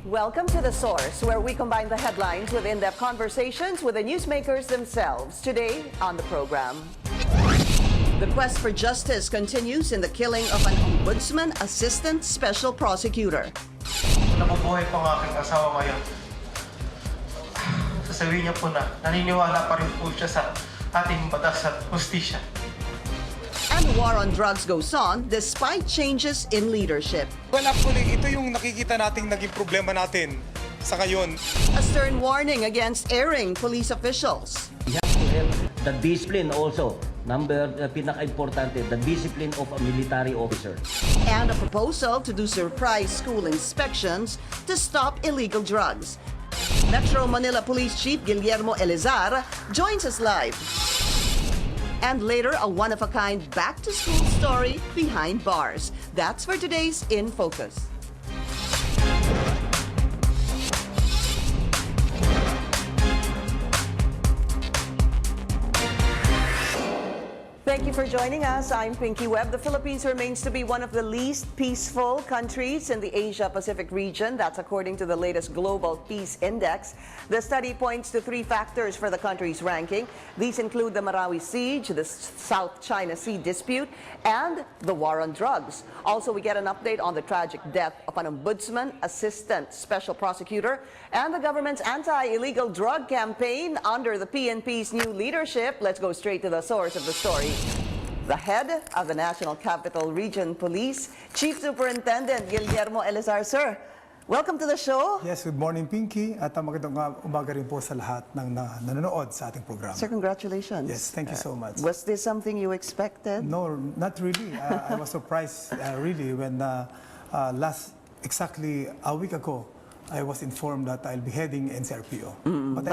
Welcome to The Source, where we combine the headlines with in-depth conversations with the newsmakers themselves. Today on the program, the quest for justice continues in the killing of an Ombudsman Assistant Special Prosecutor. Nabubuhay po ang aking asawa ngayon. Sasabihin niya po na naniniwala pa rin po siya sa ating batas at hustisya. And the war on drugs goes on despite changes in leadership. Well, actually, ito yung nakikita nating naging problema natin sa ngayon. A stern warning against erring police officials. We have to have the discipline also. Pinaka-importante, the discipline of a military officer. And a proposal to do surprise school inspections to stop illegal drugs. Metro Manila Police Chief Guillermo Eleazar joins us live. And later, a one-of-a-kind back-to-school story behind bars. That's for today's In Focus. Thank you for joining us. I'm Pinky Webb. The Philippines remains to be one of the least peaceful countries in the Asia-Pacific region. That's according to the latest Global Peace Index. The study points to 3 factors for the country's ranking. These include the Marawi siege, the South China Sea dispute, and the war on drugs. Also, we get an update on the tragic death of an Ombudsman Assistant Special Prosecutor and the government's anti-illegal drug campaign under the PNP's new leadership. Let's go straight to the source of the story. The head of the National Capital Region Police, Chief Superintendent Guillermo Eleazar. Sir, welcome to the show. Yes, good morning, Pinky. At magandang umaga rin po sa lahat ng nanonood sa ating programa. Sir, congratulations. Yes, thank you so much. Was this something you expected? No, not really. I was surprised really when exactly a week ago, I was informed that I'll be heading NCRPO. But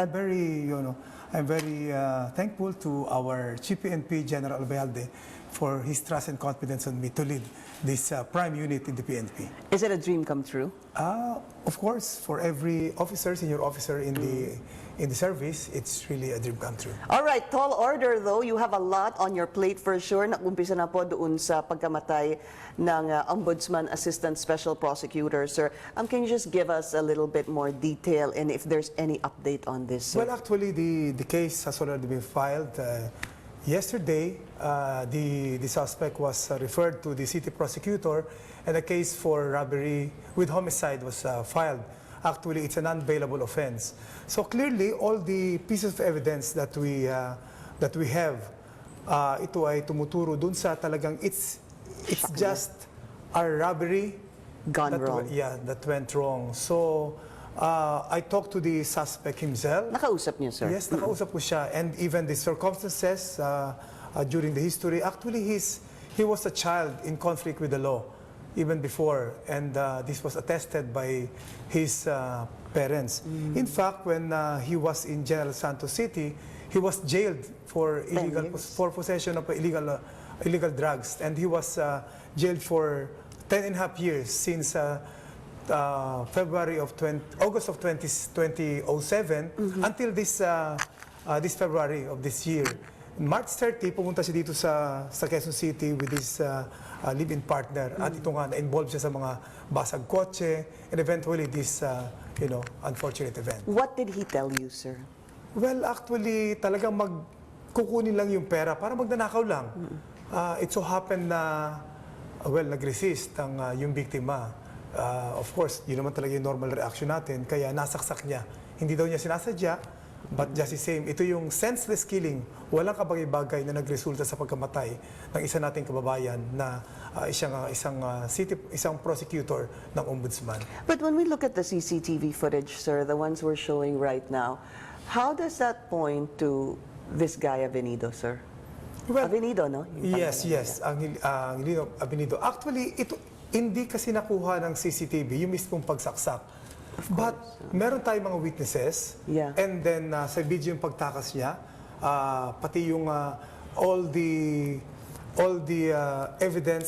I'm very thankful to our Chief PNP General Albayalde for his trust and confidence on me to lead this prime unit in the PNP. Is it a dream come true? Of course, for every officer, senior officer in the service, it's really a dream come true. All right, tall order though. You have a lot on your plate for sure. Nag-umpisa na po doon sa pagkamatay ng Ombudsman Assistant Special Prosecutor, sir. Can you just give us a little bit more detail and if there's any update on this, sir? Well, actually, the case has already been filed. Yesterday, the suspect was referred to the city prosecutor and a case for robbery with homicide was filed. Actually, it's an unbailable offense. So clearly, all the pieces of evidence that we have, ito ay tumuturo dun sa talagang it's just a robbery Gone wrong. that went wrong. So I talked to the suspect himself. Nakausap niyo, sir? Yes, nakausap ko siya. And even the circumstances during the history, actually he was a child in conflict with the law even before. And this was attested by his parents. In fact, when he was in General Santos City, he was jailed for possession of illegal drugs. And he was jailed for 10.5 years since August of 2007 until this February of this year. March 30, pumunta siya dito sa Quezon City with his live-in partner. At ito nga, na-involve siya sa mga basag kotse and eventually this, unfortunate event. What did he tell you, sir? Well, actually, talagang kukunin lang yung pera para magnanakaw lang. It so happened na, nag-resist yung biktima. Of course, yun naman talaga yung normal reaction natin, kaya nasaksak niya. Hindi daw niya sinasadya, but just the same, ito yung senseless killing, walang kabagay-bagay na nagresulta sa pagkamatay ng isa nating kababayan na isang prosecutor ng ombudsman. But when we look at the CCTV footage, sir, the ones we're showing right now, how does that point to this guy Avenido, sir? Well, Avenido, no? Yes. Ang Avenido. Actually, ito hindi kasi nakuha ng CCTV yung mismong pagsaksak. But meron tayong mga witnesses, and then sa video yung pagtakas niya, pati yung all the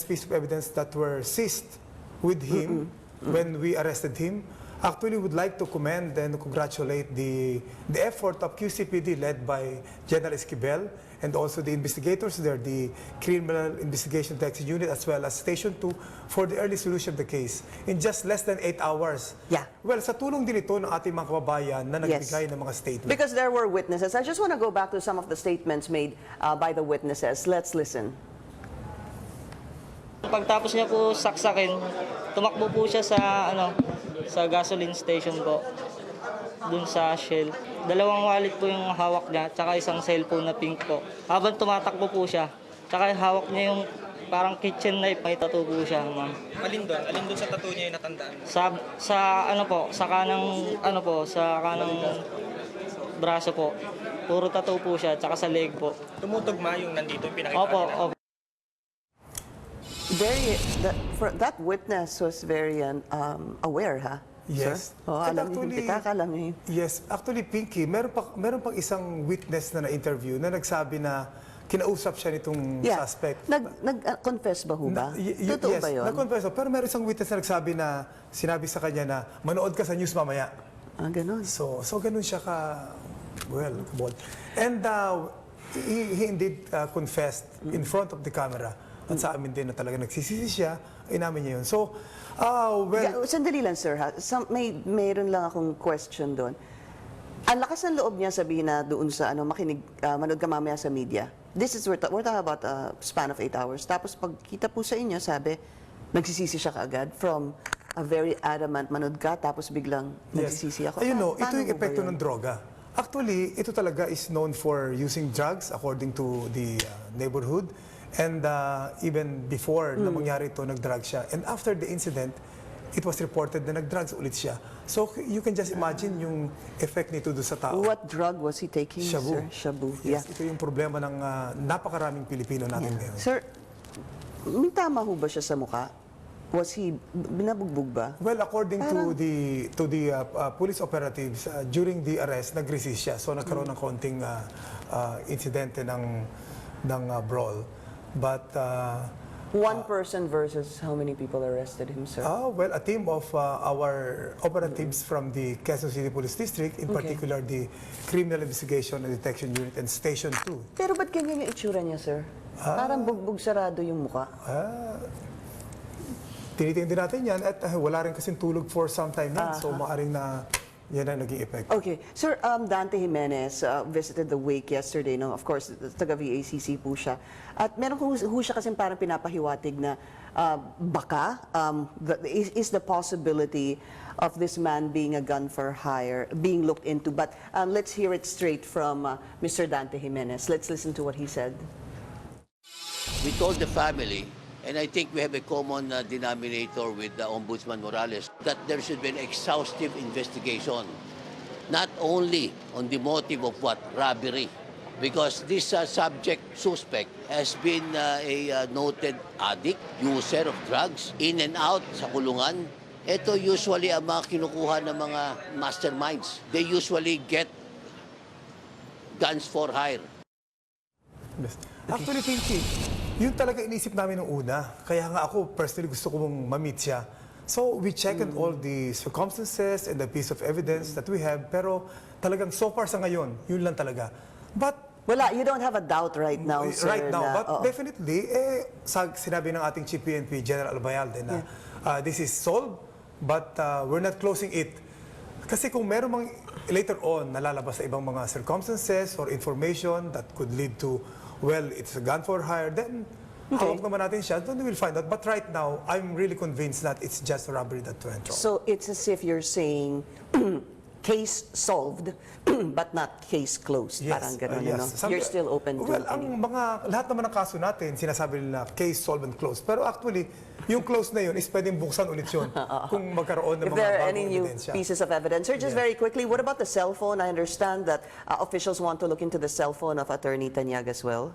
piece of evidence that were seized with him when we arrested him. Actually, would like to commend and congratulate the effort of QCPD led by General Esquivel and also the investigators there, the Criminal Investigation Detection Unit as well as Station 2 for the early solution of the case in just less than 8 hours. Yeah. Well, sa tulong din ito ng ating mga kababayan na nagbigay ng mga statements. Because there were witnesses. I just want to go back to some of the statements made by the witnesses. Let's listen. Pagtapos niya po saksakin, tumakbo po siya sa gasoline station po. Dun sa Shell. 2 wallet po yung hawak niya, tsaka isang cellphone na pink po. Habang tumatakbo po siya, tsaka hawak niya yung parang kitchen knife, may tattoo po siya, ma'am. Alin doon sa tattoo niya yung natandaan? Sa kanang braso po. Puro tattoo po siya, tsaka sa leg po. Tumutugma yung nandito, yung pinakita Opo, natin. opo. That witness was very aware, ha? Yes. Sir? Oh, alam niyo yung pitak, alam niyo. Yes. Actually, Pinky, meron pang isang witness na na-interview na nagsabi na kinausap siya nitong suspect. Nag-confess ba ho ba? Totoo Yes, ba yun? nag-confess. Pero meron isang witness na nagsabi na sinabi sa kanya na manood ka sa news mamaya. Ah, ganun. So ganun siya bold. And he indeed confessed in front of the camera. At sa amin din na talaga nagsisisi siya, inamin niya yun. So, Sandali lang, sir, ha? Mayroon lang akong question doon. Ang lakas ng loob niya sabihin na doon sa manood ka mamaya sa media. We're talking about a span of 8 hours. Tapos pagkita po sa inyo, sabi, nagsisisi siya kaagad from a very adamant, manood ka, tapos biglang nagsisisi ako. Ayun, ito Paano yung ho ba epekto yun? ng droga. Actually, ito talaga is known for using drugs according to the neighborhood. And even before na mangyari ito, nag-drug siya. And after the incident, it was reported na nag-drugs ulit siya. So you can just imagine yung effect nito doon sa tao. What drug was he taking, Shabu. sir? Shabu. Yes, ito yung problema ng napakaraming Pilipino natin ngayon. Sir, may tama ho ba siya sa mukha? Was he binabugbog ba? Well, according to the police operatives, during the arrest, nag-resist siya. So nagkaroon ng konting insidente ng brawl. But One person versus how many people arrested him, sir? well, a team of our operatives from the Quezon City Police District, in particular the Criminal Investigation and Detection Unit and Station 2. Pero ba't ganyan yung itsura niya, sir? Parang bugbog sarado yung mukha. Tinitingnan din natin yan at wala rin kasing tulog for some time na. So maaring na yan ang naging effect. Okay. Sir, Dante Jimenez visited the wake yesterday. No? Of course, taga-VACC po siya. At meron ho siya kasi parang pinapahiwatig na baka is the possibility of this man being a gun for hire being looked into. But let's hear it straight from Mr. Dante Jimenez. Let's listen to what he said. We told the family, and I think we have a common denominator with the Ombudsman Morales, that there should be an exhaustive investigation, not only on the motive of robbery, because this suspect has been a noted addict, user of drugs, in and out sa kulungan. Ito usually ang mga kinukuha ng mga masterminds. They usually get guns for hire. Yes. Actually, Pinky, yun talaga inisip namin nung una. Kaya nga ako, personally, gusto ko mong ma-meet siya. So, we checked all the circumstances and the piece of evidence that we have. Pero talagang so far sa ngayon, yun lang talaga. But Wala, you don't have a doubt right now, sir. right now, but oo. definitely, sinabi ng ating Chief PNP, General Albayalde, na this is solved, but we're not closing it. Kasi kung meron mang later on nalalabas sa ibang mga circumstances or information that could lead to, well, it's a gun for hire, then hawak naman natin siya, then we'll find out. But right now, I'm really convinced that it's just a robbery that went wrong. So it's as if you're saying case solved but not case closed. Parang ganun, yes. You're still open to well, it. ang lahat naman ng kaso natin, sinasabi nila case solved and closed. Pero actually, yung closed na yun is pwedeng buksan ulit yun kung magkaroon ng If mga there are bagong any new ebidensya. pieces of evidence. Sir, just very quickly, what about the cell phone? I understand that officials want to look into the cell phone of Attorney Tanyag as well.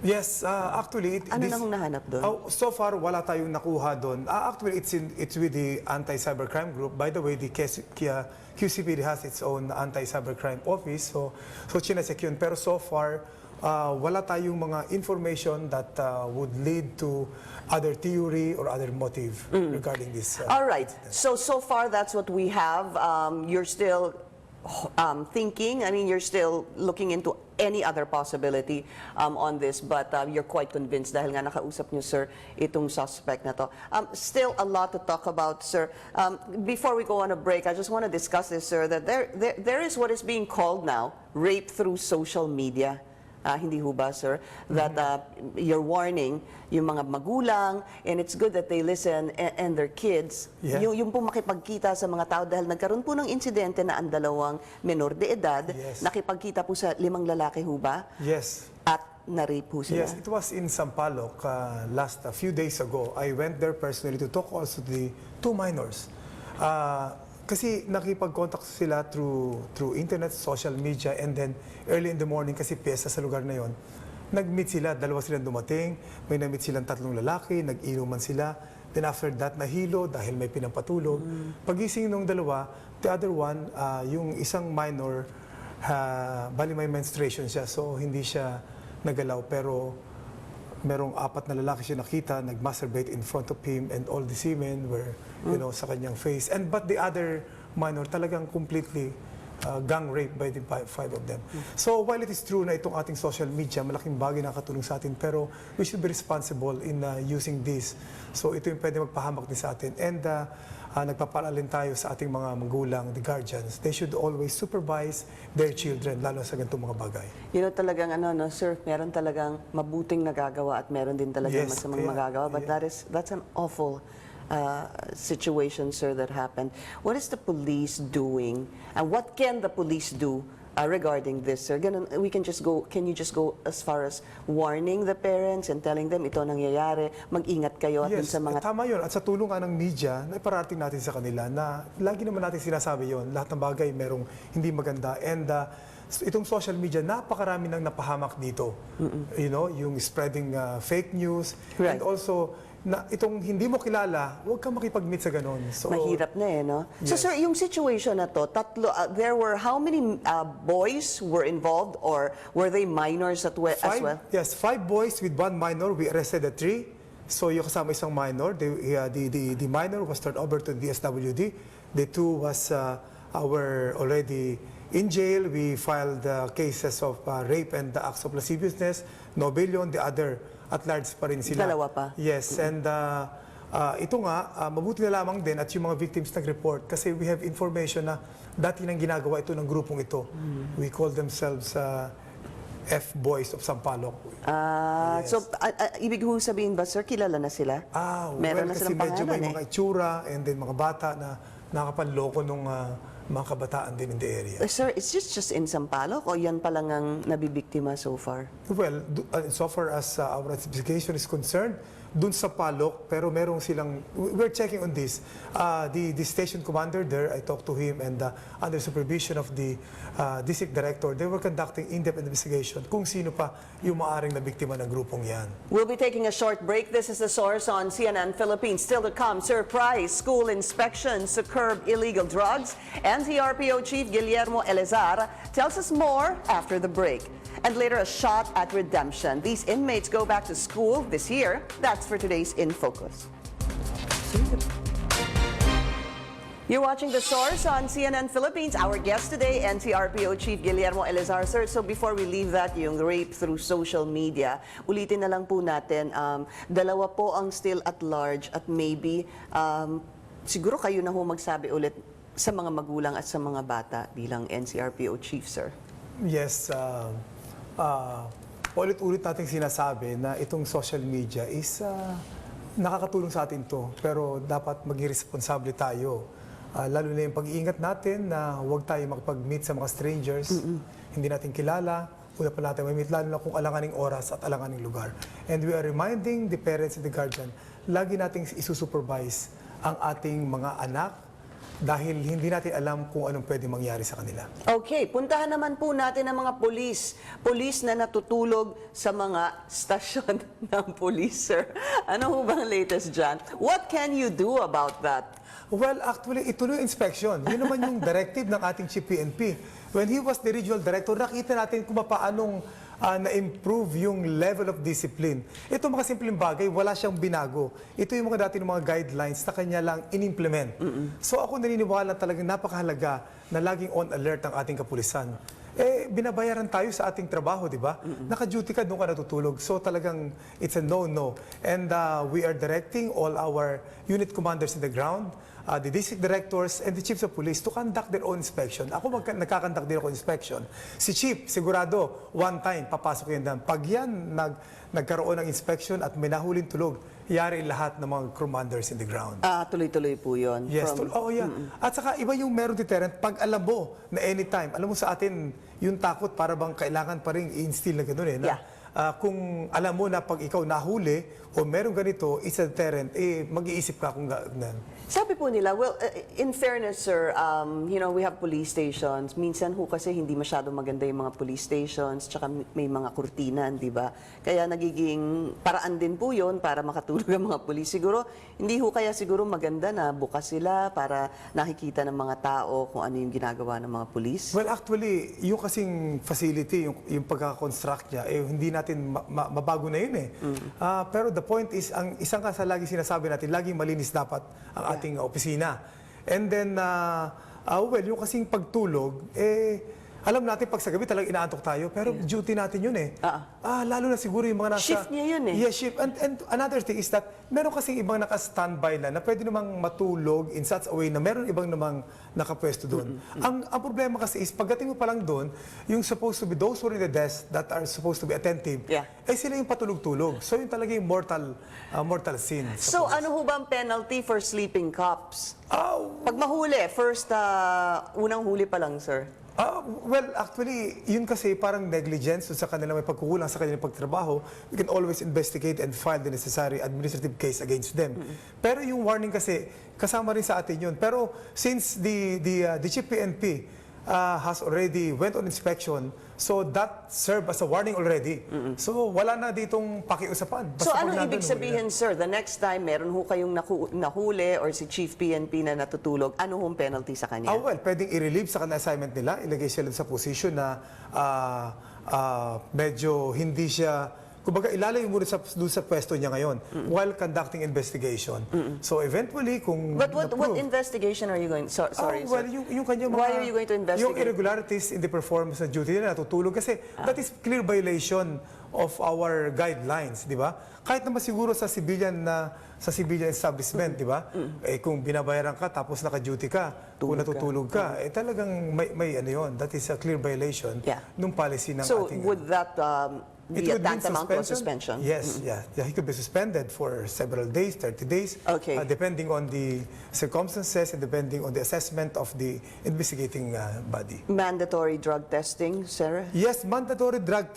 Yes, actually, Ano nang nahanap doon? so far wala tayong nakuha doon. Actually, it's with the anti-cybercrime group. By the way, the QCPD has its own anti-cybercrime office. So chinecheck yun. Pero so far, wala tayong mga information that would lead to other theory or other motive regarding this. All right. So far, that's what we have. You're still thinking. I mean, you're still looking into any other possibility on this, but you're quite convinced dahil nga nakausap niyo, sir, itong suspect na to. Still a lot to talk about, sir. Before we go on a break, I just want to discuss this, sir, that there is what is being called now rape through social media. Hindi ho ba, sir? That you're warning yung mga magulang, and it's good that they listen, and their kids, Yeah. yung pong makipagkita sa mga tao dahil nagkaroon po ng insidente na ang dalawang menor de edad, Yes. nakipagkita po sa 5 lalaki ho ba? Yes. At na-rape po sila. Yes, it was in Sampaloc last a few days ago. I went there personally to talk also to the 2 minors. Kasi nakipag-contact sila through internet, social media, and then early in the morning kasi piyesta sa lugar na yon. Nag-meet sila, 2 silang dumating, may na-meet silang 3 lalaki, nag-inuman sila. Then after that, nahilo dahil may pinampatulog. Pagising nung 2, the other one, yung isang minor, bali may menstruation siya, so hindi siya nagalaw. Pero merong 4 na lalaki siya nakita, nag-masturbate in front of him, and all the semen were, sa kanyang face. But the other minor talagang completely gang rape by the 5 of them. So while it is true na itong ating social media, malaking bagay na katulong sa atin, pero we should be responsible in using this. So ito yung pwede magpahamak din sa atin. And nagpapaalalin tayo sa ating mga magulang, the guardians. They should always supervise their children, lalo sa ganitong mga bagay. Talagang sir, meron talagang mabuting nagagawa at meron din talagang Yes, masamang kaya, magagawa. But yeah. that's an awful situation, sir, that happened. What is the police doing, and what can the police do regarding this, sir? Can you just go as far as warning the parents and telling them ito nangyayari, mag-ingat kayo at dun Yes, sa mga... tama yun. At sa tulong ng media, naiparating natin sa kanila na lagi naman natin sinasabi yon, lahat ng bagay merong hindi maganda. And itong social media, napakarami nang napahamak dito. Yung spreading fake news. Right. And also, na itong hindi mo kilala, huwag kang makipag-meet sa ganon. So, Mahirap na no? So Yes. sir, yung situation na to, there were how many boys were involved, or were they minors as well? Yes, 5 boys with 1 minor. We arrested the 3. So yung kasama isang minor, the minor was turned over to the DSWD. The 2 was were already in jail. We filed cases of rape and acts of lasciviousness. No bail yun. The other at large pa rin sila. 2 pa? Yes, and ito nga, mabuti na lamang din at yung mga victims nag-report kasi we have information na dati nang ginagawa ito ng grupong ito. We call themselves F-Boys of Sampaloc. Yes. So, ibig ho sabihin ba, sir, kilala na sila? Meron na kasi silang medyo may pangalan mga itsura and then mga bata na nakapanloko nung mga kabataan din in the area. Sir, is this just in Sampaloc o yan pa lang ang nabibiktima so far? Well, so far as our investigation is concerned, dun sa Palok, pero merong silang, we're checking on this. The station commander there, I talked to him, and under supervision of the district director, they were conducting in-depth investigation kung sino pa yung maaring na biktima ng grupong yan. We'll be taking a short break. This is The Source on CNN Philippines. Still to come, surprise school inspections to curb illegal drugs. NCRPO Chief Guillermo Eleazar tells us more after the break. And later, a shot at redemption. These inmates go back to school this year. That's for today's In Focus. You're watching The Source on CNN Philippines. Our guest today, NCRPO Chief Guillermo Eleazar. Sir, so before we leave that, yung rape through social media, ulitin na lang po natin, 2 po ang still at large at maybe, siguro kayo na ho magsabi ulit sa mga magulang at sa mga bata bilang NCRPO Chief, sir. Yes, ulit-ulit nating sinasabi na itong social media is nakakatulong sa atin to, pero dapat maging responsable tayo. Lalo na yung pag-iingat natin na huwag tayo makipag-meet sa mga strangers, hindi natin kilala, una pa natin may-meet, lalo na kung alanganing oras at alanganing lugar. And we are reminding the parents and the guardian, lagi nating isusupervise ang ating mga anak, dahil hindi natin alam kung anong pwede mangyari sa kanila. Okay, puntahan naman po natin ang mga pulis. Pulis na natutulog sa mga stasyon ng pulis, sir. Ano ho bang latest dyan? What can you do about that? Well, actually, ituloy inspection. Yun naman yung directive ng ating Chief PNP. When he was the regional director, nakita natin kung paanong na-improve yung level of discipline. Ito mga simpleng bagay, wala siyang binago. Ito yung mga dati ng mga guidelines na kanya lang in-implement. So ako naniniwala talagang napakahalaga na laging on alert ang ating kapulisan. binabayaran tayo sa ating trabaho, di ba? Naka-duty ka, doon ka natutulog. So talagang it's a no-no. And we are directing all our unit commanders in the ground, the district directors and the chiefs of police to conduct their own inspection. Ako nagkakandak din ako inspection. Si chief, sigurado, one time, papasok yan doon. Pag yan nagkaroon ng inspection at may nahulin tulog, yari lahat ng mga commanders in the ground. Tuloy-tuloy po yun. Yes, At saka iba yung meron deterrent pag alam mo na anytime, alam mo sa atin, yung takot para bang kailangan pa rin i-instill na gano'n eh. Na, kung alam mo na pag ikaw nahuli o meron ganito, it's a deterrent, mag-iisip ka kung Sabi po nila, well, in fairness, sir, we have police stations. Minsan ho kasi hindi masyado maganda yung mga police stations, tsaka may mga kurtinan, di ba? Kaya nagiging paraan din po yun para makatulog ang mga police. Siguro, hindi ho kaya siguro maganda na bukas sila para nakikita ng mga tao kung ano yung ginagawa ng mga police? Well, actually, yung kasing facility, yung pagka-construct niya, hindi natin mabago na yun eh. Pero the point is, ang isang sa lagi sinasabi natin, laging malinis dapat ang ating opisina. And then, yung kasing pagtulog, alam natin pag sa gabi talagang inaantok tayo, pero duty natin yun eh. Lalo na siguro yung mga nasa... Shift niya yun eh. Yeah, shift. And another thing is that meron kasing ibang naka-standby na pwede namang matulog in such a way na meron ibang namang nakapwesto doon. Ang problema kasi is pagdating mo pa lang doon, yung supposed to be those who are in the desk that are supposed to be attentive, sila yung patulog-tulog. So yun talaga yung mortal sin. So ano ho ba ang penalty for sleeping cops? Pag mahuli, first, unang huli pa lang, sir. Well, actually, yun kasi parang negligence sa kanila, may pagkukulang sa kanilang pagtrabaho. We can always investigate and file the necessary administrative case against them. Pero yung warning kasi, kasama rin sa atin yun. Pero since the Chief PNP has already went on inspection, so that served as a warning already. So wala na ditong pakiusapan. So ano ibig sabihin, sir? The next time meron ho kayong nahuli or si Chief PNP na natutulog, ano hong penalty sa kanya? Well, pwedeng i-relieve sa kanila assignment nila, ilagay sila sa position na medyo hindi siya, kumbaga ilalayo muna doon sa pwesto niya ngayon while conducting investigation. So eventually, kung But what investigation are you going... sorry, well, sir. yung kanya mga... Why are you going to investigate? Yung irregularities in the performance ng duty nila, natutulog kasi that is clear violation of our guidelines, di ba? Kahit naman siguro sa civilian establishment, di ba? Kung binabayaran ka tapos naka-duty ka, kung natutulog ka, talagang may ano yun. That is a clear violation ng policy ng ating... So would that... It would mean tantamount to suspension? Yes, he could be suspended for several days, 30 days, depending on the circumstances and depending on the assessment of the investigating body. Mandatory drug testing, Sarah? Yes, mandatory drug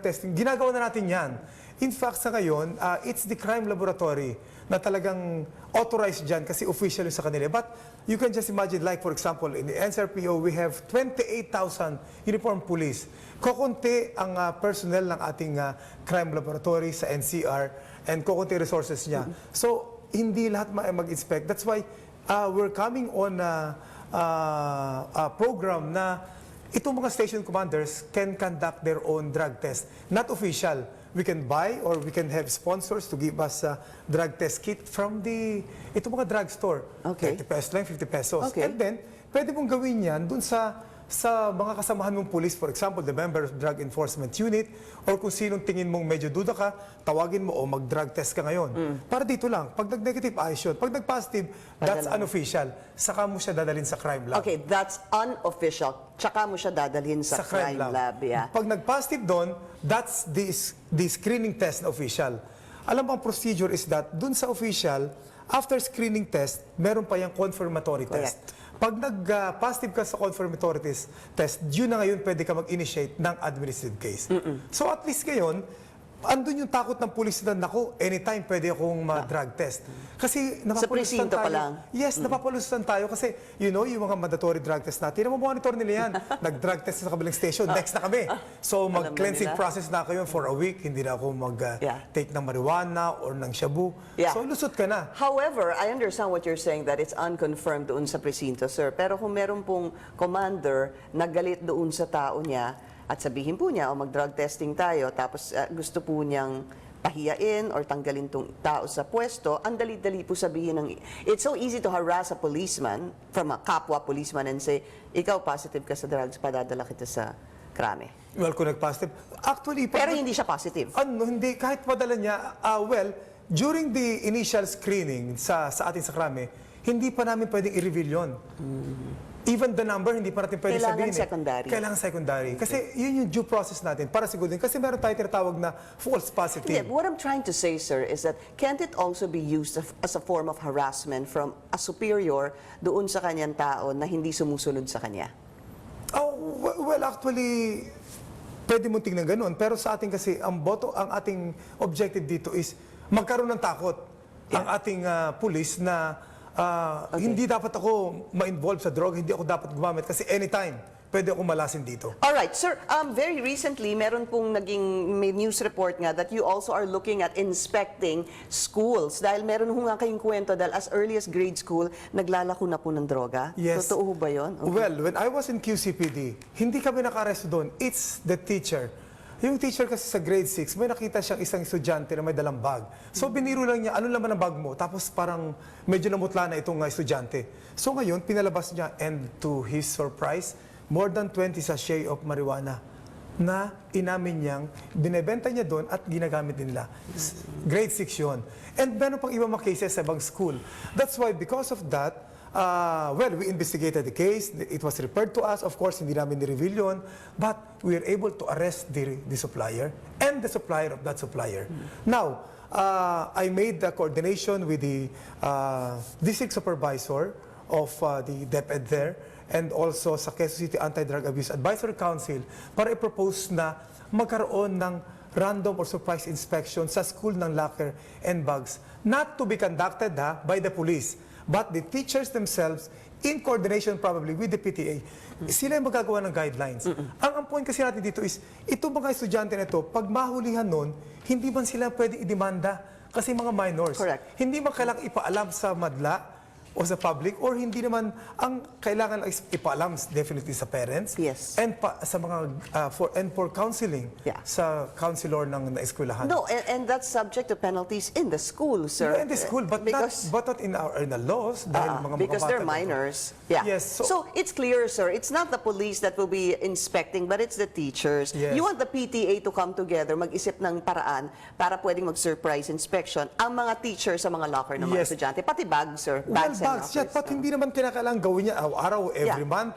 testing. Ginagawa na natin yan. In fact, sa ngayon, it's the crime laboratory na talagang authorized dyan kasi official sa kanila. But you can just imagine, like for example, in the NCRPO, we have 28,000 uniformed police. Kokonti ang personnel ng ating crime laboratory sa NCR and kokonti resources niya. So, hindi lahat mag-inspect. That's why we're coming on a program na itong mga station commanders can conduct their own drug test. Not official. We can buy or we can have sponsors to give us a drug test kit from itong mga drugstore. 30 pesos lang, 50 pesos. And then, pwede mong gawin yan dun sa mga kasamahan mong police, for example, the Member of Drug Enforcement Unit, or kung sinong tingin mong medyo duda ka, tawagin mo o mag-drug test ka ngayon. Para dito lang, pag nag-negative, ayos yun. Pag nag-positive, that's unofficial. Saka mo siya dadalhin sa crime lab. Okay, that's unofficial. Tsaka mo siya dadalhin sa crime lab. Pag nag-positive doon, that's the screening test na official. Alam mo, ang procedure is that, dun sa official, after screening test, meron pa yung confirmatory test. Pag nag-positive ka sa confirmatory test, yun na ngayon pwede ka mag-initiate ng administrative case. So at least ngayon, andun yung takot ng pulis na, naku, anytime pwede akong mag-drug test. Kasi napapalusutan tayo. Pa lang. Yes, napapalusutan tayo kasi, you know, yung mga mandatory drug test natin, monitor nila yan. Nag-drug test sa kabilang station, next na kami. So mag-cleansing process na kayo for a week, hindi na ako mag-take ng marijuana or ng shabu. So lusot ka na. However, I understand what you're saying that it's unconfirmed doon sa presinto, sir. Pero kung meron pong commander na galit doon sa tao niya, at sabihin po niya, mag-drug testing tayo, tapos gusto po niyang pahiyain or tanggalin tong tao sa pwesto, ang dali-dali po sabihin ng... It's so easy to harass a policeman, from a kapwa policeman, and say, ikaw positive ka sa drugs, padadala kita sa krami. Well, kung nag-positive. Actually, Pero hindi siya positive. Hindi, kahit padala niya, well, during the initial screening sa ating sa krami, hindi pa namin pwedeng i-reveal yun. Even the number, hindi pa natin pwedeng Kailangan sabihin. secondary. Kailangan secondary. Kasi yun yung due process natin para siguro din. Kasi meron tayo tinatawag na false positive. Yeah, what I'm trying to say, sir, is that can't it also be used as a form of harassment from a superior doon sa kanyang tao na hindi sumusunod sa kanya? Oh, well, actually, pwede mong tingnan ganun. Pero sa ating kasi, ang ating objective dito is magkaroon ng takot ang ating pulis na hindi dapat ako ma-involve sa droga, hindi ako dapat gumamit kasi anytime pwede ako malasin dito. All right, sir. Very recently, meron pong may news report nga that you also are looking at inspecting schools dahil meron ho nga kayong kwento dahil as early as grade school, naglalako na po ng droga. Yes. Totoo ho ba yun? Okay. Well, when I was in QCPD, hindi kami naka-arresto doon. It's the teacher. Yung teacher kasi sa grade 6, may nakita siyang isang estudyante na may dalang bag. So biniro lang niya, ano naman ang bag mo? Tapos parang medyo namutla na itong estudyante. So ngayon, pinalabas niya and to his surprise, more than 20 sachet of marijuana na inamin niyang binebenta niya doon at ginagamit nila. Grade 6 yun. And meron pang ibang mga cases sa ibang school. That's why because of that, well, we investigated the case. It was referred to us. Of course, hindi namin ni-reveal yun. But we were able to arrest the supplier and the supplier of that supplier. Now, I made the coordination with the district supervisor of the DepEd there and also sa Quezon City Anti-Drug Abuse Advisory Council para i-propose na magkaroon ng random or surprise inspection sa school ng locker and bags. Not to be conducted by the police, but the teachers themselves in coordination probably with the PTA. Sila yung magagawa ng guidelines. Ang point kasi natin dito is, itong mga estudyante na ito, pag mahulihan nun, hindi man sila pwede idemanda kasi mga minors. Correct. Hindi man kailangang ipaalam sa madla o sa public or hindi naman ang kailangan is ipaalam definitely sa parents Yes. and sa mga for counseling sa counselor ng eskwelahan. No, and that's subject to penalties in the school, sir. In the school, but not in the laws dahil mga because they're bata minors. Yeah. Yes, so it's clear, sir. It's not the police that will be inspecting, but it's the teachers. Yes. You want the PTA to come together, mag-isip ng paraan para pwedeng mag-surprise inspection ang mga teachers sa mga locker ng mga Yes. estudyante. Pati bags, sir. Well, Bags and bags, lockers. hindi naman kinakailangan gawin niya araw-araw, every month.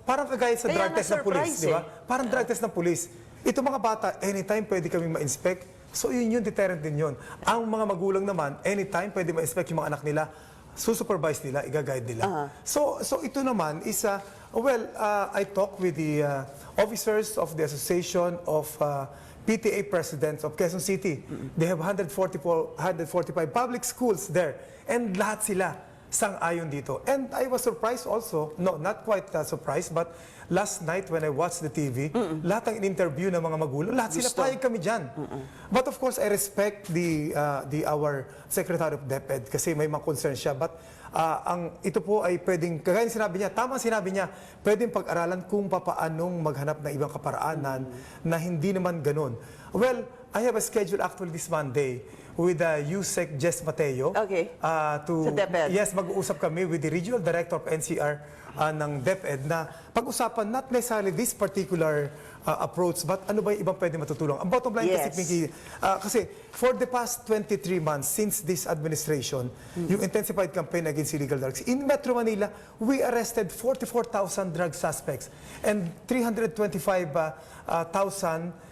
Parang kagaya sa Kaya drug test ng police, na-surprise di ba? Parang drug test ng police. Ito mga bata, anytime pwede kami ma-inspect. So yun deterrent din yun. Ang mga magulang naman, anytime pwede ma-inspect yung mga anak nila, susupervise nila, i-guide nila. So ito naman is, I talked with the officers of the Association of PTA Presidents of Quezon City. They have 145 public schools there. And lahat sila sang-ayon dito. And I was surprised also, no, not quite surprised, but last night when I watched the TV, lahat ng in-interview ng mga magulang, lahat sila payag kami dyan. But of course, I respect our Secretary of DepEd kasi may mga concern siya. But ito po ay pwedeng, kagaya sinabi niya, tama sinabi niya, pwedeng pag-aralan kung papaanong maghanap ng ibang kaparaanan na hindi naman ganun. Well, I have a schedule actually this Monday with USEC Jess Mateo. Okay. Sa DepEd. Yes, mag-uusap kami with the Regional Director of NCR ng DepEd na pag-usapan not necessarily this particular approach, but ano ba yung ibang pwede matutulong. Ang bottom line kasi, Pinky, kasi for the past 23 months since this administration, yung intensified campaign against illegal drugs, in Metro Manila, we arrested 44,000 drug suspects and 325,000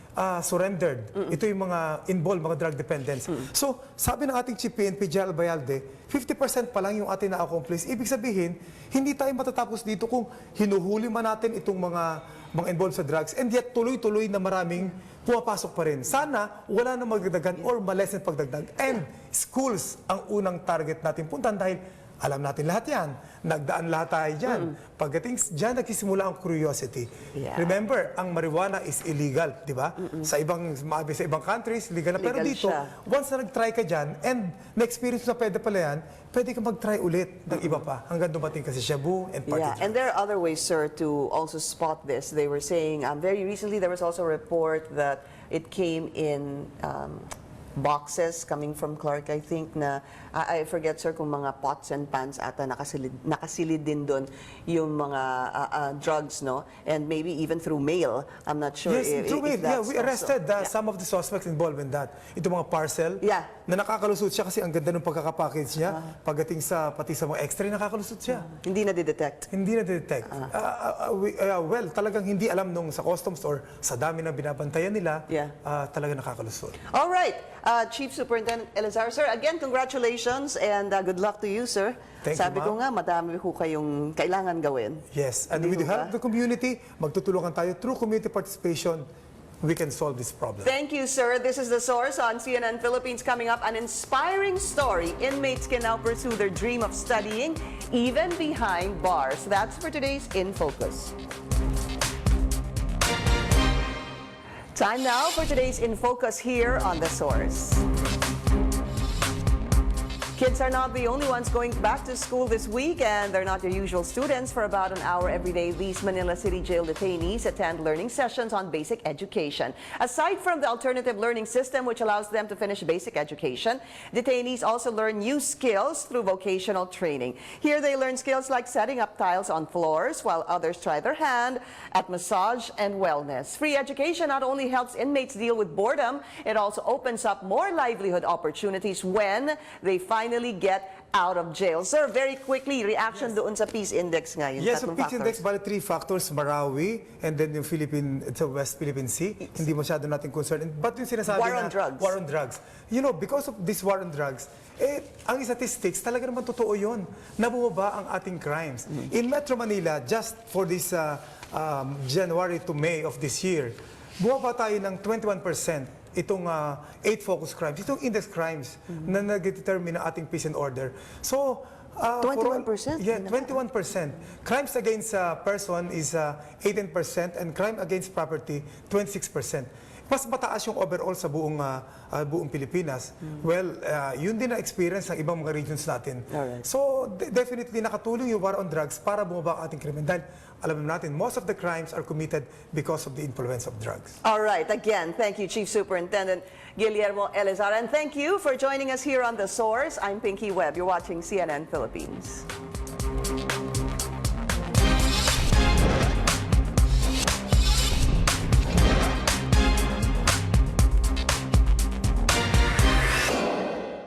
surrendered. Ito yung mga involved, mga drug dependents. So, sabi ng ating Chief PNP, General Bayalde, 50% pa lang yung ating na-accomplish. Ibig sabihin, hindi tayo matatapos dito kung hinuhuli man natin itong mga involved sa drugs and yet tuloy-tuloy na maraming pumapasok pa rin. Sana wala na magdagdagan or malesen pagdagdag. And schools ang unang target natin puntan dahil alam natin lahat yan. Nagdaan lahat tayo dyan. Pagdating dyan, nagsisimula ang curiosity. Yeah. Remember, ang marijuana is illegal, di ba? Sa ibang countries, legal na. Pero Legal dito, siya. once na nag-try ka dyan, and na-experience na pwede pala yan, pwede ka mag-try ulit ng iba pa. Hanggang dumating kasi shabu and party Yeah, and there are other ways, sir, to also spot this. They were saying, very recently there was also a report that it came in boxes coming from Clark, I think, na I forget, sir, kung mga pots and pans ata nakasilid din doon yung mga drugs, no? And maybe even through mail. I'm not sure Yes, through mail. Yeah, that's we arrested also- some of the suspects involved in that. Ito mga parcel Yeah. na nakakalusot siya kasi ang ganda ng pagkakapackage niya. Pagdating pati sa mga extra, nakakalusot siya. Hindi na-detect. Hindi na-detect. Well, talagang hindi alam nung sa customs or sa dami na binabantayan nila, Yeah. talagang nakakalusot. All right, Chief Superintendent Eleazar, sir, again, congratulations and good luck to you, sir. Thank you, Sabi ko ma'am. nga, madami ho kayong kailangan gawin. Yes, and Hindi with the ho help ba? of the community, magtutulungan tayo through community participation, we can solve this problem. Thank you, sir. This is The Source on CNN Philippines. Coming up, an inspiring story. Inmates can now pursue their dream of studying even behind bars. That's for today's In Focus. Time now for today's In Focus here on The Source. Kids are not the only ones going back to school this week, and they're not your usual students. For about an hour every day, these Manila City Jail detainees attend learning sessions on basic education. Aside from the alternative learning system, which allows them to finish basic education, detainees also learn new skills through vocational training. Here they learn skills like setting up tiles on floors, while others try their hand at massage and wellness. Free education not only helps inmates deal with boredom, it also opens up more livelihood opportunities when they finally get out of jail. Sir, very quickly, reaction doon sa Peace Index ngayon. Yes, tatlong ang Peace Index, factors. bali 3 factors, Marawi, and then yung sa West Philippine Sea. Hindi masyado natin concerned. But yung sinasabi War na on drugs. war on drugs. You know, because of this war on drugs, ang statistics, talaga naman totoo yun, na bumaba ang ating crimes. In Metro Manila, just for this January to May of this year, bumaba tayo ng 21%. Itong 8 focus crimes, itong index crimes na nag-determine ng ating peace and order. So, 21%? Yeah, 21%. Crimes against person is 18% and crime against property, 26%. Mas mataas yung overall sa buong Pilipinas. Well, yun din na experience ng ibang mga regions natin. Alright. So, definitely nakatulong yung war on drugs para bumaba ang ating krimen. Dahil alam natin, most of the crimes are committed because of the influence of drugs. All right, again, thank you, Chief Superintendent Guillermo Eleazar, and thank you for joining us here on The Source. I'm Pinky Webb. You're watching CNN Philippines.